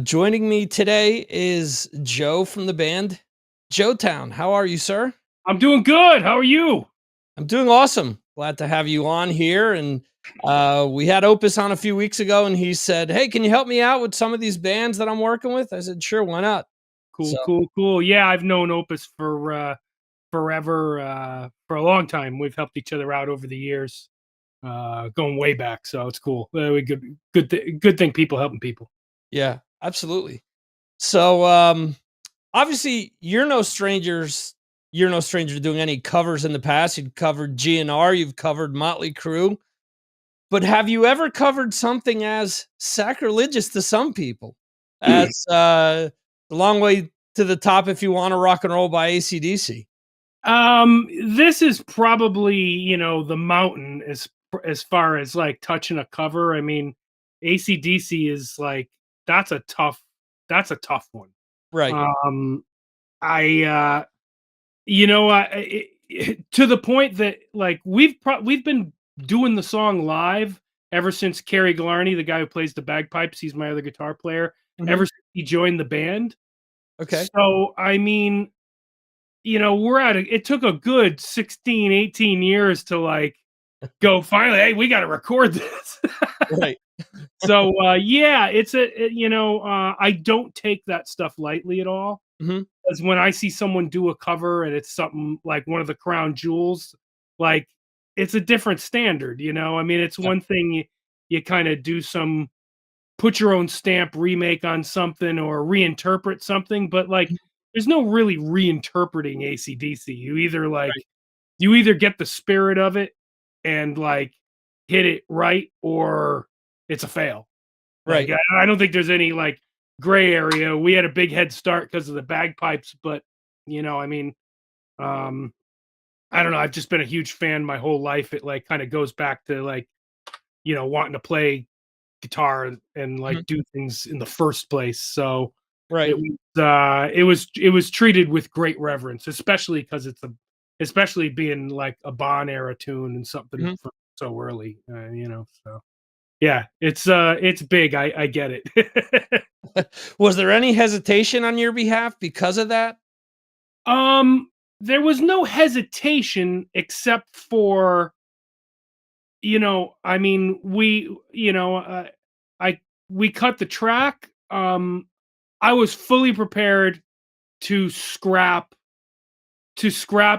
Joining me today is Joe from the band Joetown. How are you, sir? I'm doing good. How are you? I'm doing awesome. Glad to have you on here. And we had Opus on a few weeks ago, and he said, "Hey, can you help me out with some of these bands that I'm working with?" I said, "Sure, why not?" Cool, So cool, cool. Yeah, I've known Opus for forever, for a long time. We've helped each other out over the years, going way back. So it's cool. We good thing people helping people. yeah, absolutely. So obviously, You're no stranger to doing any covers in the past. You've covered GNR, you've covered Motley Crue. But have you ever covered something as sacrilegious to some people as, "The Long Way to the Top If You Wanna Rock and Roll" by AC/DC? This is probably the mountain as far as like touching a cover. I mean, ACDC is like that's a tough that's a tough one. Right. Um, I You know, to the point that like we've been doing the song live ever since Kerry Glarney, the guy who plays the bagpipes, he's my other guitar player, Mhm. ever since he joined the band. Okay. So, I mean, it took a good 16, 18 years to like go finally, hey, we got to record this. Right. So, yeah, I don't take that stuff lightly at all. Mhm. 'Cause when I see someone do a cover and it's something like one of the crown jewels, like, it's a different standard, you know? I mean, it's Yeah. one thing you kinda do some put your own stamp remake on something or reinterpret something, but, like, Mhm. there's no really reinterpreting AC/DC. Right. You either get the spirit of it and, like, hit it right, or it's a fail. Like, Right. I don't think there's any, like, gray area. We had a big head start because of the bagpipes, but, I mean, um, I don't know, I've just been a huge fan my whole life. It, like, kinda goes back to, like, wanting to play guitar and, Mhm. like, do things in the first place, so Right. it was treated with great reverence, especially being, like, a Bon era tune and something Mhm. from so early, so yeah, it's big, I get it. Was there any hesitation on your behalf because of that? Um, there was no hesitation except for, I mean, I we cut the track. I was fully prepared to scrap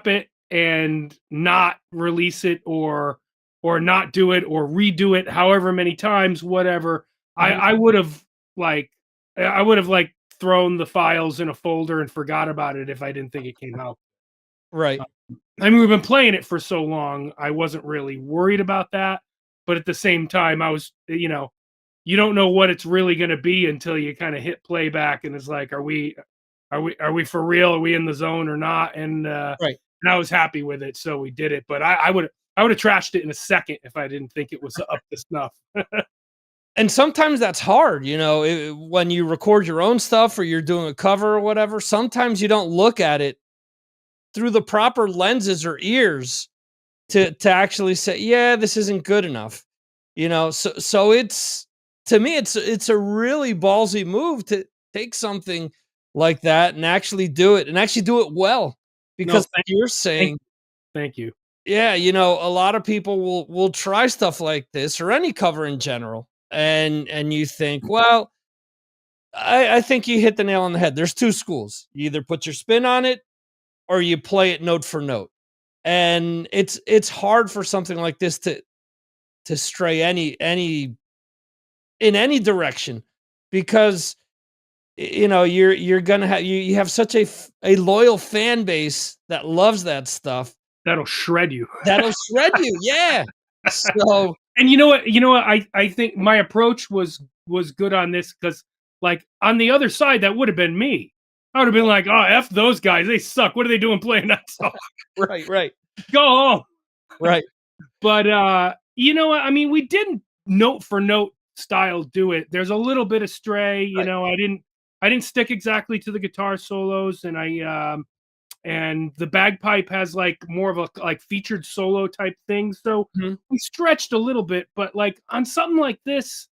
it and not release it or not do it or redo it however many times, whatever. I Mhm. I would have like I would have like thrown the files in a folder and forgot about it if I didn't think it came out. Right. I mean, we've been playing it for so long, I wasn't really worried about that, but at the same time, you don't know what it's really gonna be until you kinda hit playback and it's like, are we for real? Are we in the zone or not? Right. And I was happy with it, so we did it, but I would have trashed it in a second if I didn't think it was up to snuff. And sometimes that's hard, when you record your own stuff or you're doing a cover or whatever, sometimes you don't look at it through the proper lenses or ears to actually say, "Yeah, this isn't good enough." So it's to me, it's a really ballsy move to take something like that and actually do it well. No, Because like you're thank saying, thank you. yeah, a lot of people will try stuff like this or any cover in general, and you think, well, I think you hit the nail on the head. There's two schools. You either put your spin on it or you play it note for note. And it's hard for something like this to stray any in any direction because you're gonna have you have such a loyal fan base that loves that stuff That'll shred you. that'll shred you. Yeah. So And you know what? I think my approach was good on this because, like, on the other side, that would have been me. I would have been like, "Oh, f those guys, they suck. What are they doing playing that song? right, right, Go home." right. But you know what? I mean, we didn't note for note style do it. There's a little bit of stray. Right. I didn't stick exactly to the guitar solos, and the bagpipe has like more of a like featured solo type thing. So Mhm. we stretched a little bit, but like on something like this,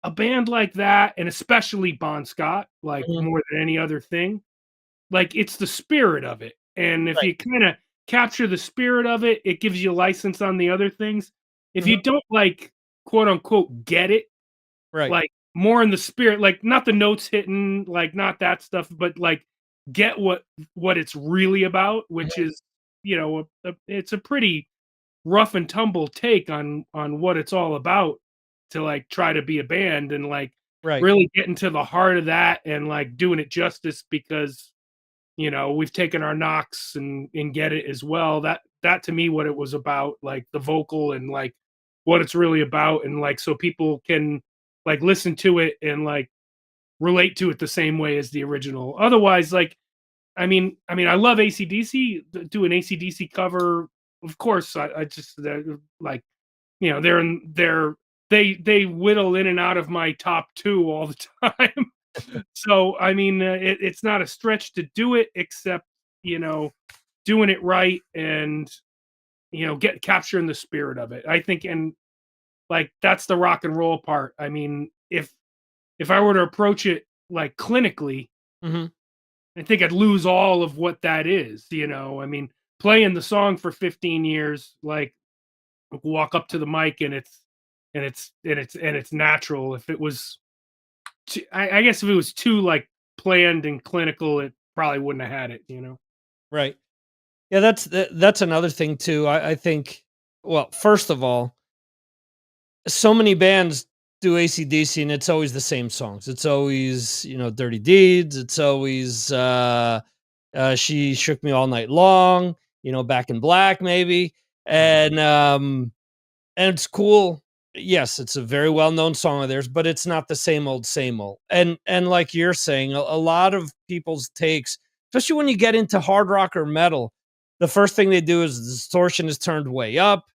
a band like that, and especially Bon Scott, like, Mhm. more than any other thing, like, it's the spirit of it, and if Right. you kinda capture the spirit of it, it gives you license on the other things. If you Mhm. don't, like, quote, unquote, "get it," Right. like, more in the spirit, like, not the notes hitting, like, not that stuff, but, like, get what it's really about, which Mhm. is, it's a pretty rough and tumble take on what it's all about to, like, try to be a band and, like, Right. really get into the heart of that and, like, doing it justice because, we've taken our knocks and get it as well. That to me what it was about, like, the vocal and, like, what it's really about, and, like, so people can, like, listen to it and, like, relate to it the same way as the original. Otherwise, like, I love AC/DC, do an AC/DC cover, of course, I just, like, they whittle in and out of my top 2 all the time. So, it's not a stretch to do it except, you know, doing it right and, get capturing the spirit of it. I think, and, like, that's the rock and roll part. If I were to approach it, like, clinically, Mhm. I think I'd lose all of what that is, playing the song for 15 years, like, walk up to the mic and it's natural. If it was I guess if it was too, like, planned and clinical, it probably wouldn't have had it. Right. Yeah, that's another thing too. I think, well, first of all, so many bands do AC/DC and it's always the same songs. It's always, Dirty Deeds. It's always She Shook Me All Night Long, Back in Black maybe. And it's cool. Yes, it's a very well-known song of theirs, but it's not the same old. And like you're saying, a lot of people's takes, especially when you get into hard rock or metal, the first thing they do is the distortion is turned way up,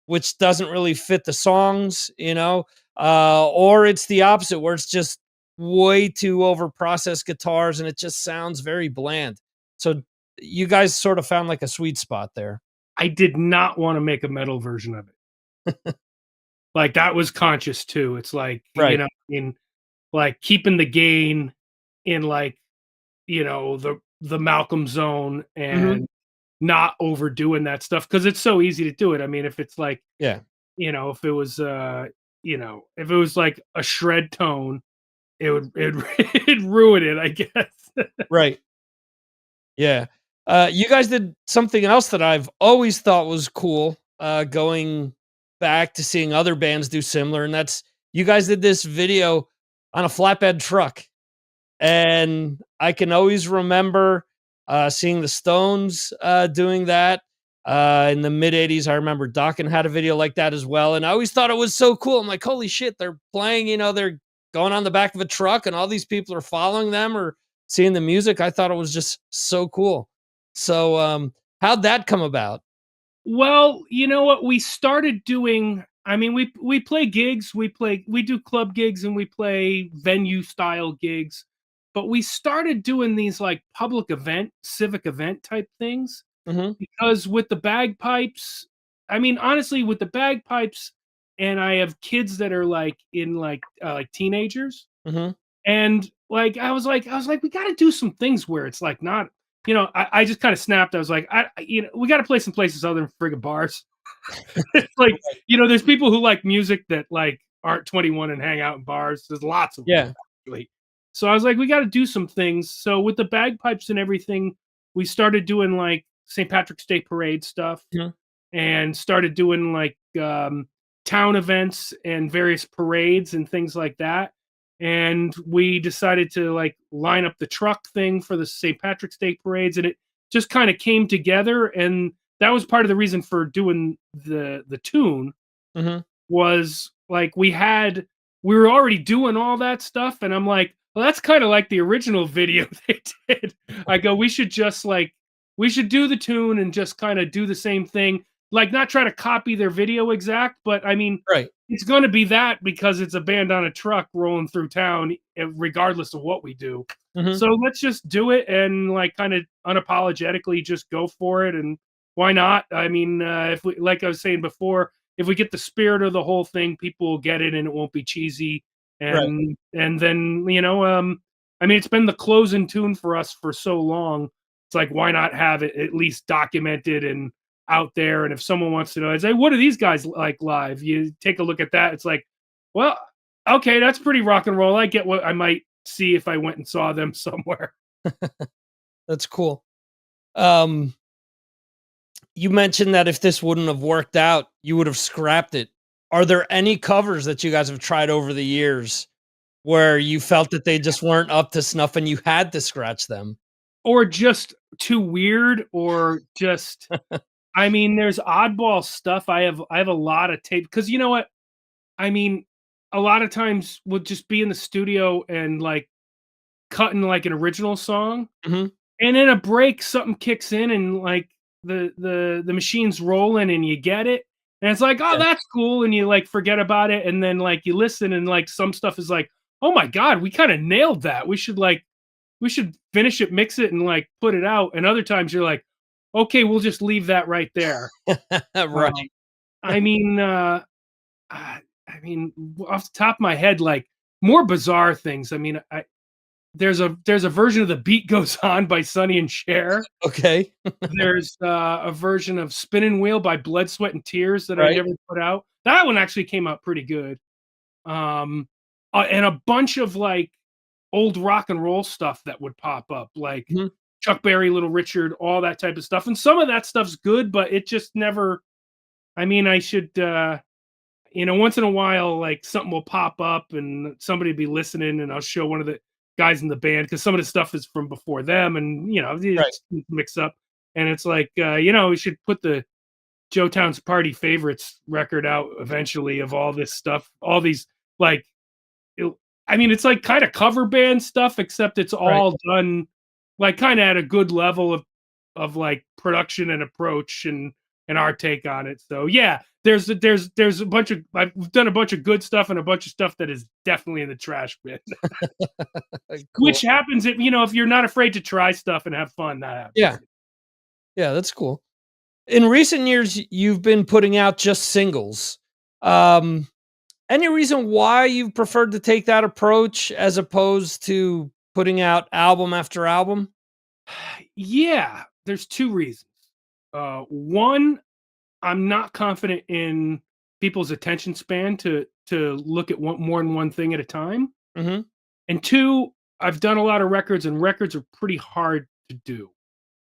which doesn't really fit the songs, or it's the opposite where it's just way too over processed guitars and it just sounds very bland. So you guys sort of found like a sweet spot there. I did not wanna make a metal version of it. Like, that was conscious too. It's like, Right. like, keeping the gain in, like, the Malcolm zone Mhm. and not overdoing that stuff because it's so easy to do it. I mean, if it's like, Yeah. if it was, if it was like a shred tone, it it'd ruin it, I guess. Right. Yeah. You guys did something else that I've always thought was cool, going back to seeing other bands do similar, and that's you guys did this video on a flatbed truck. And I can always remember seeing the Stones doing that in the mid 80s. I remember Dokken had a video like that as well. And I always thought it was so cool. I'm like, holy shit, they're playing, they're going on the back of a truck and all these people are following them or seeing the music. I thought it was just so cool. So, how'd that come about? Well, you know what? We started doing, we play gigs, we do club gigs and we play venue style gigs, but we started doing these, like, public event, civic event type things Hmm. because with the bagpipes, honestly, with the bagpipes, and I have kids that are, like, in, like teenagers, Hmm. and, like, I was like, "We gotta do some things where it's, like, not," I just kinda snapped. I was like, we gotta play some places other than friggin' bars." It's like, there's people who like music that, like, aren't 21 and hang out in bars. There's lots of them, Yeah. actually. So I was like, "We gotta do some things." So with the bagpipes and everything, we started doing, like, St. Patrick's Day parade stuff Hmm. and started doing, like, town events and various parades and things like that. And we decided to, like, line up the truck thing for the St. Patrick's Day parades, and it just kind of came together. And that was part of the reason for doing the tune, Hmm. was like we were already doing all that stuff, and I'm like, well, that's kind of like the original video they did. I go, we should do the tune and just kind of do the same thing, like, not try to copy their video exact, but Right. it's going to be that because it's a band on a truck rolling through town, regardless of what we do. Hmm. So let's just do it and, like, kind of unapologetically just go for it. And why not? If we, like I was saying before, if we get the spirit of the whole thing, people will get it and it won't be cheesy. Right. And then, I mean, it's been the closing tune for us for so long. It's like, why not have it at least documented and out there? And if someone wants to know, I say, what are these guys like live? You take a look at that. It's like, well, okay, that's pretty rock and roll. I get what I might see if I went and saw them somewhere. That's cool. Um, you mentioned that if this wouldn't have worked out, you would have scrapped it. Are there any covers that you guys have tried over the years where you felt that they just weren't up to snuff and you had to scratch them? Or just too weird, or just, I mean, there's oddball stuff. I have a lot of tape because you know what? I mean, a lot of times we'll just be in the studio and like cutting like an original song, Mhm. and in a break something kicks in and like the machine's rolling and you get it. And it's like, oh, Yeah. that's cool. And you like forget about it. And then like you listen and like some stuff is like, oh my God, we kind of nailed that. We should finish it, mix it, and like put it out. And other times you're like, okay, we'll just leave that right there. Um, Right. I mean, I mean, off the top of my head, like more bizarre things. I mean, there's a version of The Beat Goes On by Sonny and Cher. Okay. There's a version of Spinning Wheel by Blood, Sweat and Tears that I Right. never put out. That one actually came out pretty good. Um, and a bunch of like old rock and roll stuff that would pop up, like Mhm. Chuck Berry, Little Richard, all that type of stuff. And some of that stuff's good, but it just never. I mean, I should, once in a while, like something will pop up and somebody will be listening, and I'll show one of the guys in the band because some of the stuff is from before them, and Right. it's mix up. And it's like, we should put the Joetown's Party Favorites record out eventually of all this stuff, all these like it, I mean, it's like kind of cover band stuff, except it's Right. all done like kind of at a good level of like production and approach and our take on it. So yeah, there's a bunch of I've done a bunch of good stuff and a bunch of stuff that is definitely in the trash bin. Cool. Which happens if you're not afraid to try stuff and have fun, that Yeah. happens. Yeah, that's cool. In recent years, you've been putting out just singles. Um, any reason why you've preferred to take that approach as opposed to putting out album after album? Yeah, there's two reasons. One, I'm not confident in people's attention span to look at more than one thing at a time. Mhm. And two, I've done a lot of records, and records are pretty hard to do.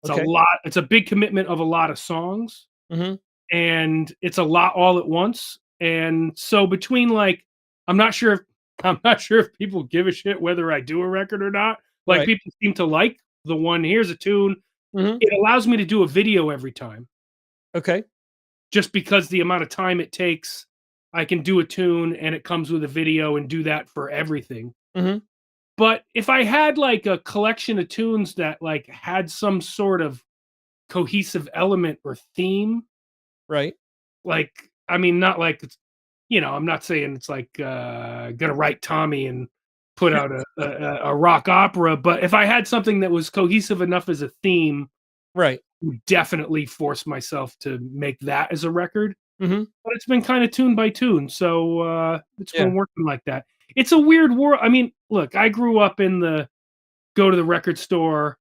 It's a Okay. lot. It's a big commitment of a lot of songs, Mhm. and it's a lot all at once. And so between like, I'm not sure if I'm not sure if people give a shit whether I do a record or not. Like Right. people seem to like the one. Here's a tune. Mhm. It allows me to do a video every time, Okay. just because the amount of time it takes. I can do a tune and it comes with a video and do that for everything. Mhm. But if I had like a collection of tunes that like had some sort of cohesive element or theme, Right. like I mean, not like I'm not saying it's like gonna write Tommy and put out a rock opera, but if I had something that was cohesive enough as a theme, Right. I would definitely force myself to make that as a record. Mhm. But it's been kind of tune by tune, so it's Yeah. been working like that. It's a weird world. I mean, look, I grew up in the go to the record store,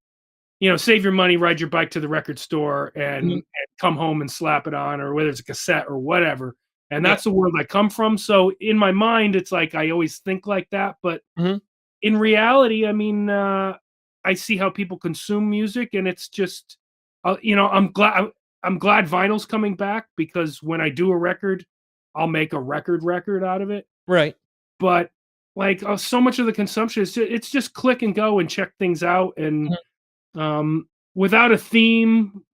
save your money, ride your bike to the record store, Mhm. and come home and slap it on, or whether it's a cassette or whatever. And Yeah. that's the world I come from. So in my mind, it's like I always think like that. But Mhm. in reality, I mean, I see how people consume music, and it's just, I'm glad vinyl's coming back because when I do a record, I'll make a record out of it. Right. But like so much of the consumption is it's just click and go and check things out, and Mhm. without a theme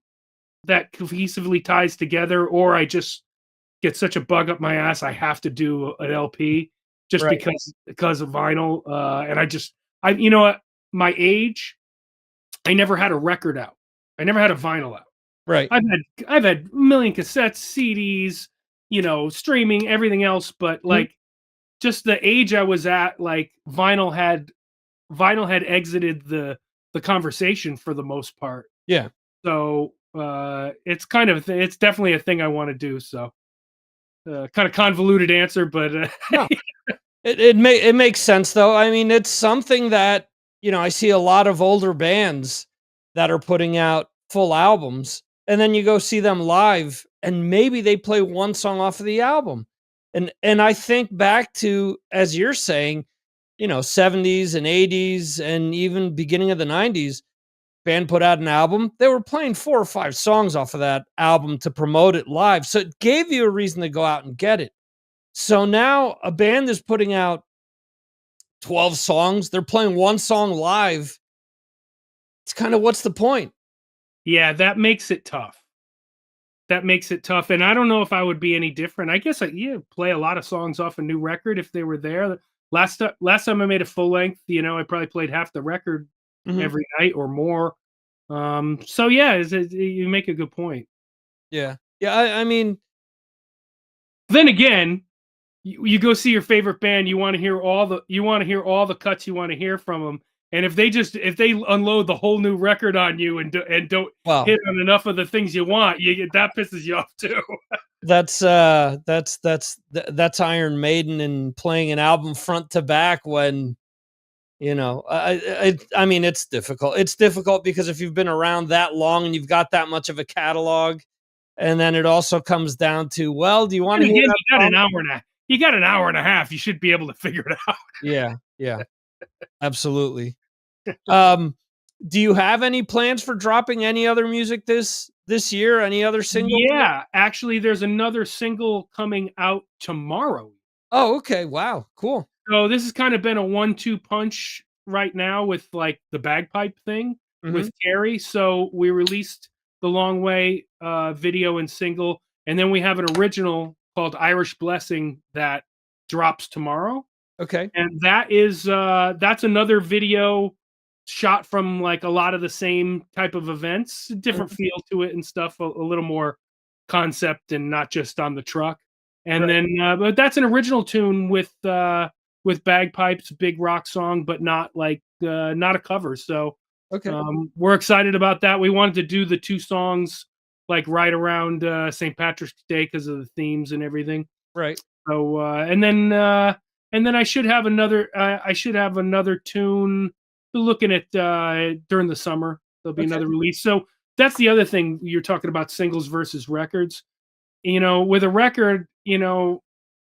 that cohesively ties together, or I just get such a bug up my ass I have to do an LP just Right. because of vinyl. And I you know what, my age, I never had a record out. I never had a vinyl out. Right. I've had a million cassettes, CDs, streaming, everything else, but Mhm. like just the age I was at, like vinyl had exited the conversation for the most part. Yeah. So it's kind of it's definitely a thing I want to do. So kind of convoluted answer, but No. It makes sense though. I mean, it's something that, I see a lot of older bands that are putting out full albums, and then you go see them live and maybe they play one song off of the album. And I think back to, as you're saying, 70s and 80s and even beginning of the 90s, band put out an album, they were playing 4 or 5 songs off of that album to promote it live. So it gave you a reason to go out and get it. So now a band is putting out 12 songs, they're playing one song live. It's kind of, what's the point? Yeah, that makes it tough. That makes it tough, and I don't know if I would be any different. I guess yeah, play a lot of songs off a new record if they were there. Last time I made a full length, I probably played half the record Mhm. every night or more. So yeah, you make a good point. Yeah. Yeah, I mean, Then again, you go see your favorite band, you want to hear all the cuts you want to hear from them, and if they unload the whole new record on you and don't well, hit on enough of the things you want, that pisses you off too. that's Iron Maiden and playing an album front to back when, I mean, it's difficult. It's difficult because if you've been around that long and you've got that much of a catalog, and then it also comes down to, well, do you And wanna hear again, that song? you got an hour and a half. You should be able to figure it out. Yeah, yeah, absolutely. Um, do you have any plans for dropping any other music this year? Any other singles? Yeah, actually, there's another single coming out tomorrow. Oh, okay. Wow, cool. So this has kind of been a one-two punch right now with like the bagpipe thing Mhm. with Carrie. So we released the Long Way video and single, and then we have an original called Irish Blessing that drops tomorrow. Okay. And that's another video shot from like a lot of the same type of events, different Mhm. feel to it and stuff, a little more concept and not just on the truck. And Right. then but that's an original tune with bagpipes, big rock song, but not a cover. So Okay. we're excited about that. We wanted to do the two songs like right around St. Patrick's Day because of the themes and everything. Right. So and then I should have another tune. We're looking at during the summer. There'll be Okay. another release. So that's the other thing you're talking about singles versus records. With a record, I'm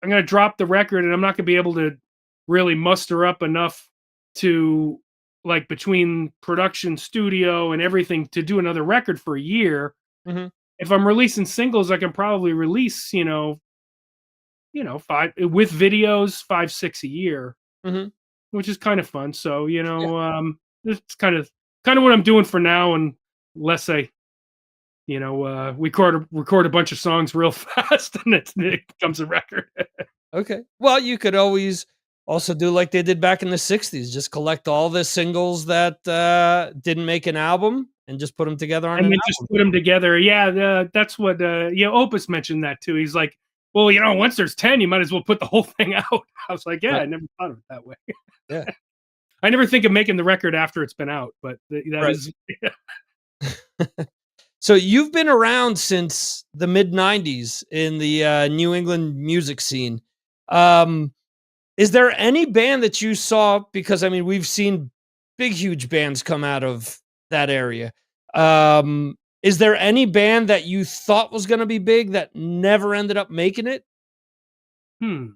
gonna drop the record and I'm not gonna be able to really muster up enough to like between production studio and everything to do another record for a year. Mhm. If I'm releasing singles, I can probably release, five with videos, 5, 6 a year, Mhm. which is kind of fun. So, Yeah. it's kind of what I'm doing for now, and unless I, record a bunch of songs real fast and it becomes a record. Okay. Well, you could always also do like they did back in the '60s, just collect all the singles that, didn't make an album and just put them together on And an then just album. put them together. Yeah, that's what Opus mentioned that too. He's like, well, once there's 10, you might as well put the whole thing out. I was like, yeah, Right. I never thought of it that way. Yeah. I never think of making the record after it's been out, but that Right. is So you've been around since the mid '90s in the, New England music scene. Um, is there any band that you saw, because, I mean, we've seen big, huge bands come out of that area. Is there any band that you thought was gonna be big that never ended up making it? hmm.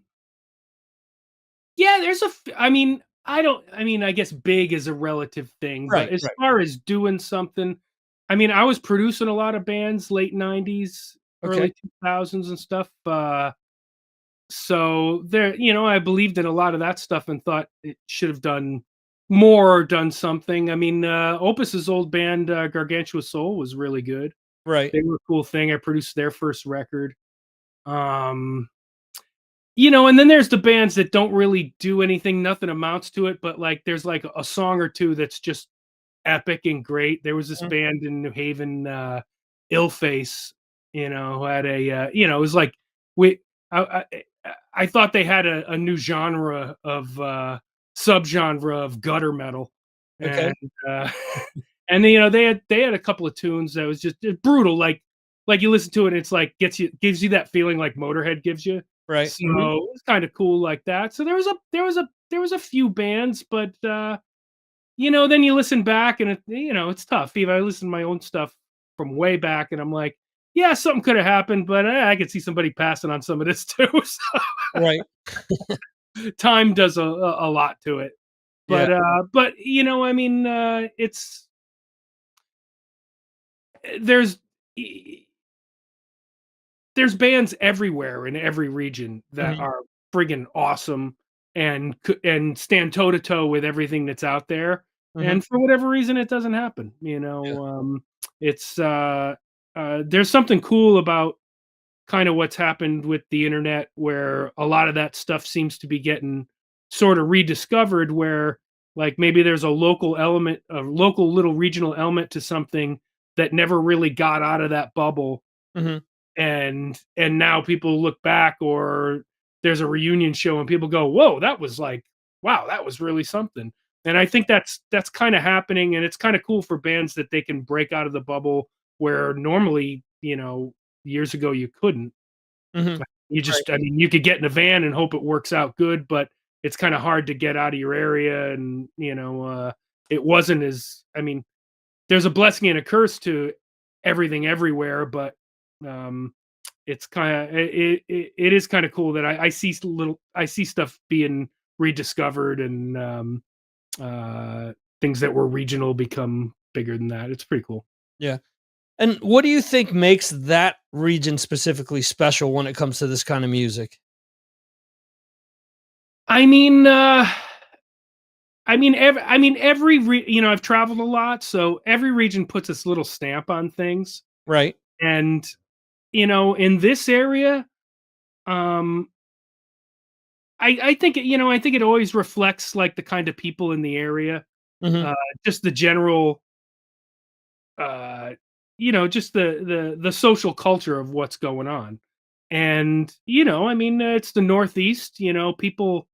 Yeah, I mean, I guess big is a relative thing, but Right, as right. far as doing something, I mean, I was producing a lot of bands late 90s, Okay. early 2000s and stuff. So there, I believed in a lot of that stuff and thought it should have done more or done something. I mean, Opus's old band, Gargantua Soul, was really good. Right. They were a cool thing. I produced their first record. Um, and then there's the bands that don't really do anything, nothing amounts to it, but like there's like a song or two that's just epic and great. There was this Mhm. band in New Haven, Illface, who had it was like we I thought they had a new genre of subgenre of gutter metal. Okay. And uh and they had a couple of tunes that was just brutal, like you listen to it and it's like gives you that feeling like Motorhead gives you. Right. Mhm. So, it's kinda cool like that. So there was a few bands, but, then you listen back and it's tough. Even I listen to my own stuff from way back and I'm like, "Yeah, something coulda happened, but, I could see somebody passing on some of this too." Right. So, time does a lot to it. Yeah. But, it's there's e there's bands everywhere in every region that Mhm. are friggin' awesome and stand toe to toe with everything that's out there, Mhm. and for whatever reason, it doesn't happen, Yeah. it's, there's something cool about kinda what's happened with the internet where a lot of that stuff seems to be getting sorta rediscovered where, like, maybe there's a local little regional element to something that never really got out of that bubble Mhm. and now people look back or there's a reunion show and people go, "Whoa, that was like, wow, that was really something." And I think that's kind of happening, and it's kind of cool for bands that they can break out of the bubble where normally, years ago you couldn't. Mhm. Right. I mean, you could get in a van and hope it works out good, but it's kind of hard to get out of your area, and it wasn't as. I mean, there's a blessing and a curse to everything everywhere, but um, it's kind of it is kind of cool that I see stuff being rediscovered and uh, things that were regional become bigger than that. It's pretty cool. Yeah. And what do you think makes that region specifically special when it comes to this kind of music? I mean, I've traveled a lot, so every region puts its little stamp on things, Right. and in this area, um, I think it always reflects like the kind of people in the area, Mhm. uh, just the general, uh, just the social culture of what's going on, and it's the Northeast. People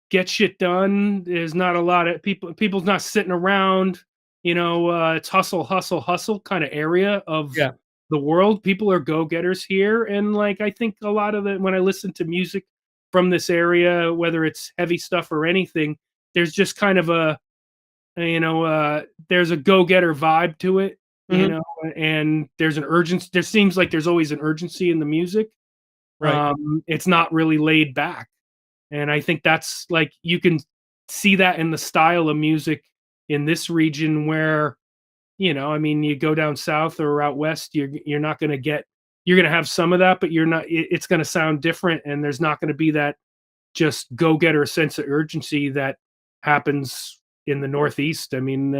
get shit done. There's not a lot of people's not sitting around. It's hustle, hustle, hustle kind of area of Yeah. the world. People are go-getters here. And like I think a lot of it when I listen to music from this area, whether it's heavy stuff or anything, there's just kind of there's a go-getter vibe to it, Mhm. and there's an urgency. There seems like there's always an urgency in the music. Right. It's not really laid back. And I think that's like you can see that in the style of music in this region where, you go down south or out west, you're not going to get you're going to have some of that, but it's going to sound different and there's not going to be that just go-getter sense of urgency that happens in the Northeast. I mean,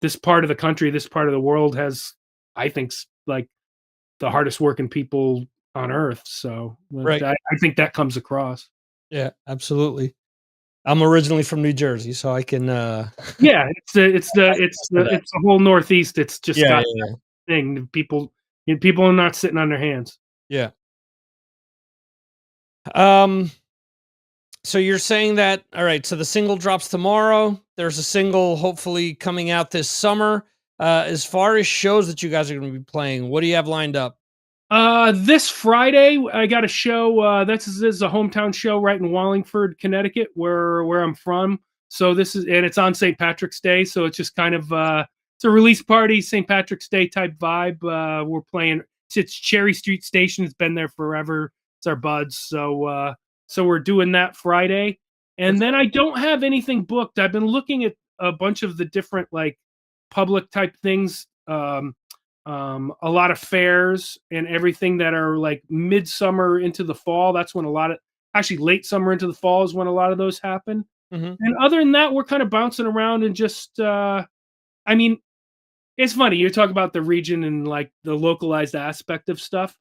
this part of the country, this part of the world has I think like the hardest working people on earth. So, Right. I think that comes across. Yeah, absolutely. I'm originally from New Jersey, so I can Yeah, I can attest to that. it's the whole Northeast. It's just Yeah, got yeah, yeah. that thing. People are not sitting on their hands. Yeah. Um so you're saying that all right, so the single drops tomorrow. There's a single hopefully coming out this summer. As far as shows that you guys are going to be playing, what do you have lined up? This Friday, I got a show. This is a hometown show right in Wallingford, Connecticut, where I'm from. So it's on St. Patrick's Day. So it's just kind of it's a release party, St. Patrick's Day type vibe. We're playing. It's Cherry Street Station. It's been there forever. It's our buds. So we're doing that Friday, and Okay. then I don't have anything booked. I've been looking at a bunch of the different like public type things. A lot of fairs and everything that are like midsummer into the fall. That's when a lot of actually late summer into the fall is when a lot of those happen. Mhm. And other than that, we're kind of bouncing around and just I mean, it's funny, you talk about the region and like the localized aspect of stuff.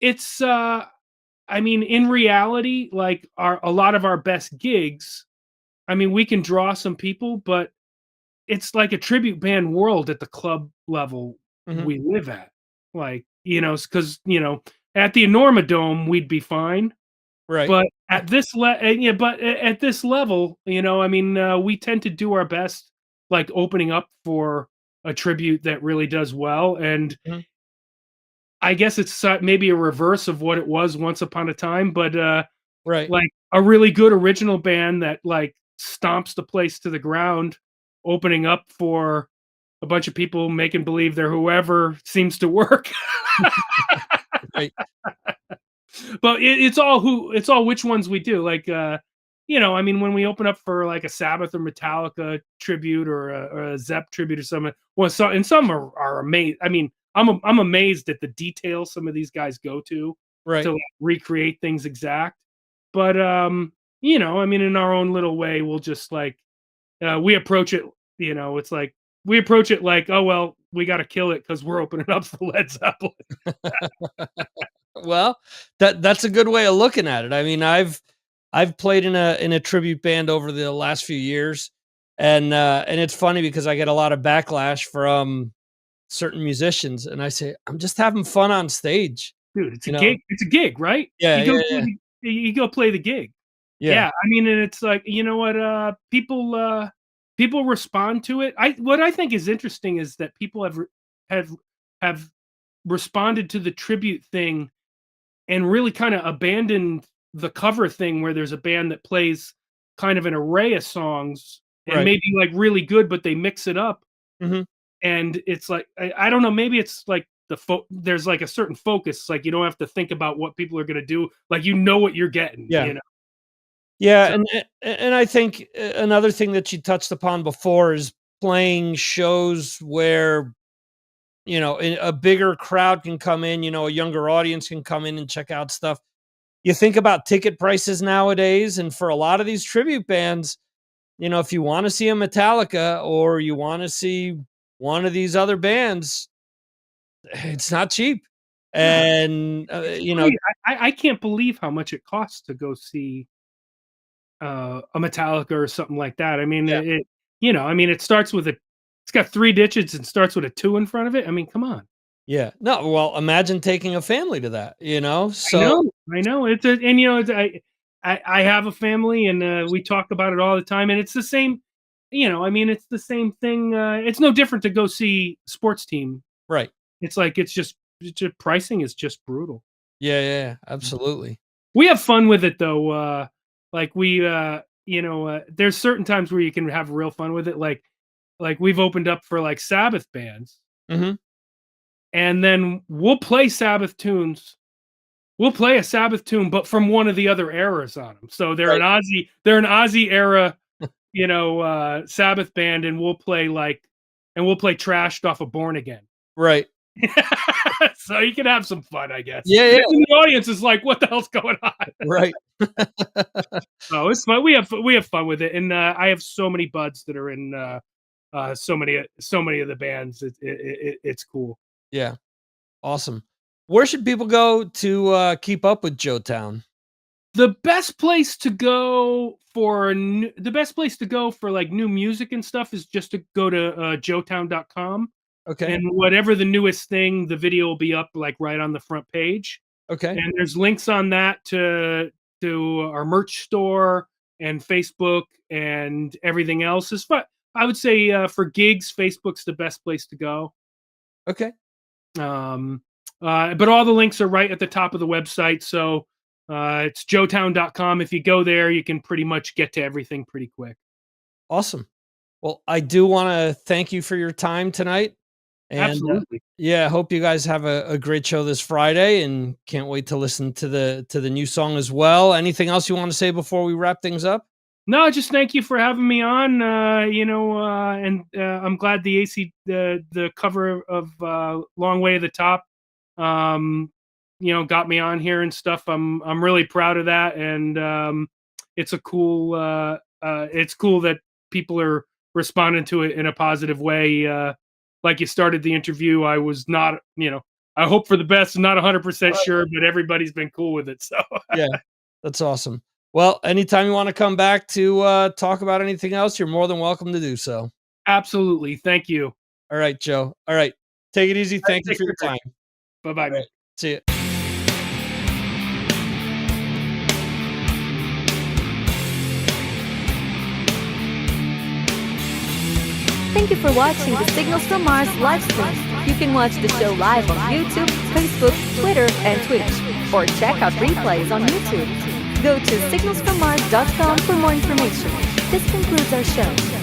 It's in reality, like our a lot of our best gigs, we can draw some people, but it's like a tribute band world at the club level Mhm. we live at. Like, because, at the Enorma Dome, we'd be fine. Right. But at this yeah, but at this level, we tend to do our best, like opening up for a tribute that really does well. And Mhm. I guess it's maybe a reverse of what it was once upon a time, but Right. like a really good original band that like stomps the place to the ground, opening up for a bunch of people making believe they're whoever seems to work. Right. But it's all which ones we do. Like I mean, when we open up for like a Sabbath or Metallica tribute or a Zepp tribute or something, well, and some are amazing. I mean, I'm amazed at the detail some of these guys go Right. to like, recreate things exact. But I mean, in our own little way, we'll just like we approach it. It's like we approach it like, oh well, we got to kill it because we're opening up for Led Zeppelin. Well, that's a good way of looking at it. I mean, I've played in a tribute band over the last few years, and it's funny because I get a lot of backlash from certain musicians, and I say I'm just having fun on stage. Dude, it's a You know? gig. It's a gig, right? Yeah, You go yeah, play yeah, you go play the gig. yeah. Yeah, I mean, and it's like, you know what, people respond to it. What I think is interesting is that people have have responded to the tribute thing and really kinda abandoned the cover thing where there's a band that plays kind of an array of songs and Right. maybe, like, really good, but they mix it up, Hmm. and it's like, I don't know, maybe it's like there's, like, a certain focus, like, you don't have to think about what people are gonna do, like, you know what you're getting, Yeah. you know? Yeah, So and I think another thing that you touched upon before is playing shows where a bigger crowd can come in. A younger audience can come in and check out stuff. You think about ticket prices nowadays, and for a lot of these tribute bands, if you want to see a Metallica or you want to see one of these other bands, it's not cheap. yeah, And it's crazy. I can't believe how much it costs to go see, a Metallica or something like that. I mean, yeah, I mean, it's got 3 digits and starts with a 2 in front of it. I mean, come on. yeah. No, well, imagine taking a family to that. I So know, I know. I have a family and, we talk about it all the time, and it's the same, I mean, it's the same thing, it's no different to go see sports team. right. It's like, it's just pricing is just brutal. Yeah, yeah, yeah, absolutely. We have fun with it though, like there's certain times where you can have real fun with it, like we've opened up for like Sabbath bands, Mhm. and then we'll play a Sabbath tune, but from one of the other eras on them. So Right, they're an Ozzy era, Sabbath band, and we'll play Trashed off of Born Again. right. So you can have some fun, I guess. Yeah, And yeah, the audience is like, "What the hell's going on?" right. Oh, it's fun. We have fun with it, and I have so many buds that are in so many of the bands. It's cool. Yeah, awesome. Where should people go to, keep up with Joetown? The best place to go for like new music and stuff is just to go to joetown.com, Okay, and whatever the newest thing, the video will be up like right on the front page. okay, And there's links on that to our merch store and Facebook and everything else. I would say for gigs, Facebook's the best place to go. okay. Um, but all the links are right at the top of the website. So it's joetown.com. If you go there, you can pretty much get to everything pretty quick. Awesome. Well, I do wanna thank you for your time tonight, and, Absolutely. yeah, I hope you guys have a great show this Friday, and can't wait to listen to the new song as well. Anything else you wanna say before we wrap things up? No, just thank you for having me on. And I'm glad the cover of Long Way to the Top, um, got me on here and stuff. I'm really proud of that, and it's it's cool that people are responding to it in a positive way. Like you started the interview, I was not, I hope for the best, not 100% Alright. sure, but everybody's been cool with it. So Yeah, that's awesome. Well, anytime you wanna come back to, talk about anything else, you're more than welcome to do so. absolutely, thank you. Alright, Joe. Alright. Take it easy. All right, Thank you take for your care. time. Bye bye, Alright. man. See ya. Thank you for watching the Signals from Mars live stream. You can watch the show live on YouTube, Facebook, Twitter, and Twitch, or check out replays on YouTube. Go to signalsfrommars.com for more information. This concludes our show.